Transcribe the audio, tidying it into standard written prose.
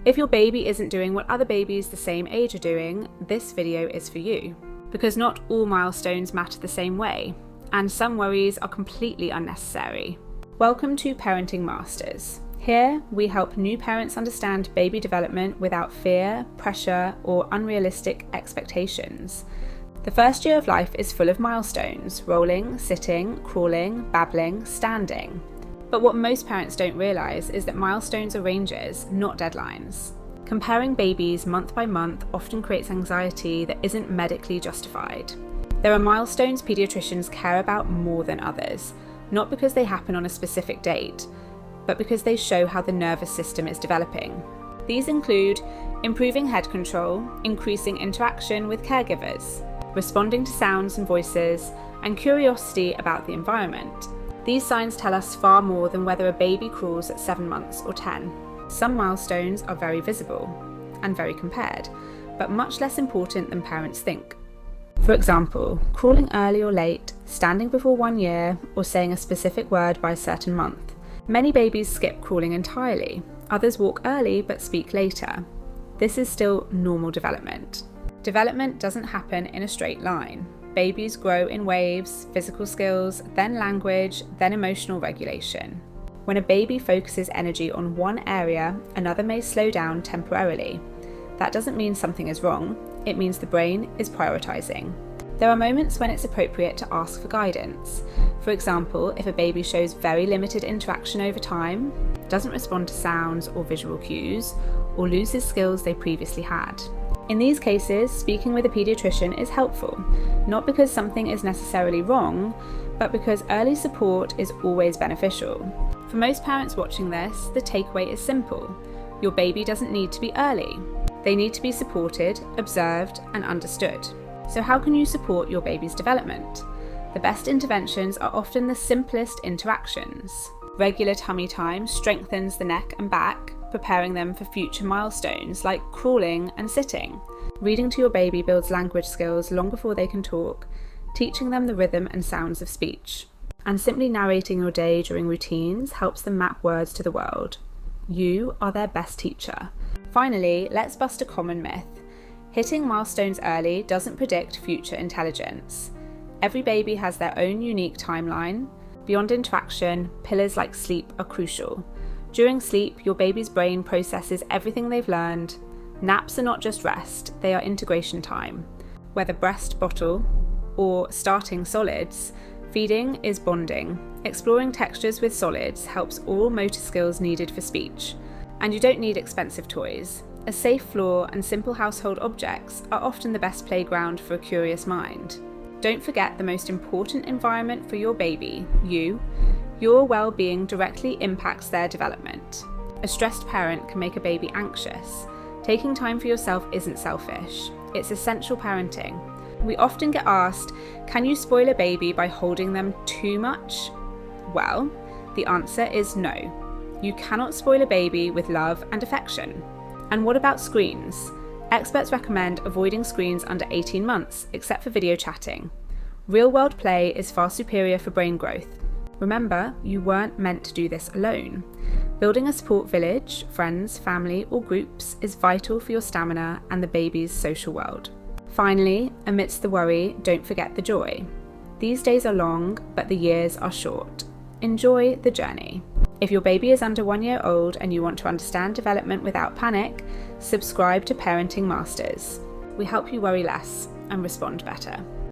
If your baby isn't doing what other babies the same age are doing, this video is for you. Because not all milestones matter the same way, and some worries are completely unnecessary. Welcome to Parenting Masters. Here, we help new parents understand baby development without fear, pressure, or unrealistic expectations. The first year of life is full of milestones: rolling, sitting, crawling, babbling, standing. But what most parents don't realise is that milestones are ranges, not deadlines. Comparing babies month by month often creates anxiety that isn't medically justified. There are milestones pediatricians care about more than others, not because they happen on a specific date, but because they show how the nervous system is developing. These include improving head control, increasing interaction with caregivers, responding to sounds and voices, and curiosity about the environment. These signs tell us far more than whether a baby crawls at 7 months or 10. Some milestones are very visible and very compared, but much less important than parents think. For example, crawling early or late, standing before 1 year, or saying a specific word by a certain month. Many babies skip crawling entirely. Others walk early but speak later. This is still normal development. Development doesn't happen in a straight line. Babies grow in waves: physical skills, then language, then emotional regulation. When a baby focuses energy on one area, another may slow down temporarily. That doesn't mean something is wrong, it means the brain is prioritizing. There are moments when it's appropriate to ask for guidance. For example, if a baby shows very limited interaction over time, doesn't respond to sounds or visual cues, or loses skills they previously had. In these cases, speaking with a pediatrician is helpful, not because something is necessarily wrong, but because early support is always beneficial. For most parents watching this, the takeaway is simple. Your baby doesn't need to be early. They need to be supported, observed, and understood. So how can you support your baby's development? The best interventions are often the simplest interactions. Regular tummy time strengthens the neck and back, preparing them for future milestones like crawling and sitting. Reading to your baby builds language skills long before they can talk, teaching them the rhythm and sounds of speech. And simply narrating your day during routines helps them map words to the world. You are their best teacher. Finally, let's bust a common myth. Hitting milestones early doesn't predict future intelligence. Every baby has their own unique timeline. Beyond interaction, pillars like sleep are crucial. During sleep, your baby's brain processes everything they've learned. Naps are not just rest, they are integration time. Whether breast, bottle, or starting solids, feeding is bonding. Exploring textures with solids helps all motor skills needed for speech. And you don't need expensive toys. A safe floor and simple household objects are often the best playground for a curious mind. Don't forget the most important environment for your baby, you. Your well-being directly impacts their development. A stressed parent can make a baby anxious. Taking time for yourself isn't selfish. It's essential parenting. We often get asked, can you spoil a baby by holding them too much? Well, the answer is no. You cannot spoil a baby with love and affection. And what about screens? Experts recommend avoiding screens under 18 months, except for video chatting. Real-world play is far superior for brain growth. Remember, you weren't meant to do this alone. Building a support village, friends, family, or groups is vital for your stamina and the baby's social world. Finally, amidst the worry, don't forget the joy. These days are long, but the years are short. Enjoy the journey. If your baby is under 1 year old and you want to understand development without panic, subscribe to Parenting Masters. We help you worry less and respond better.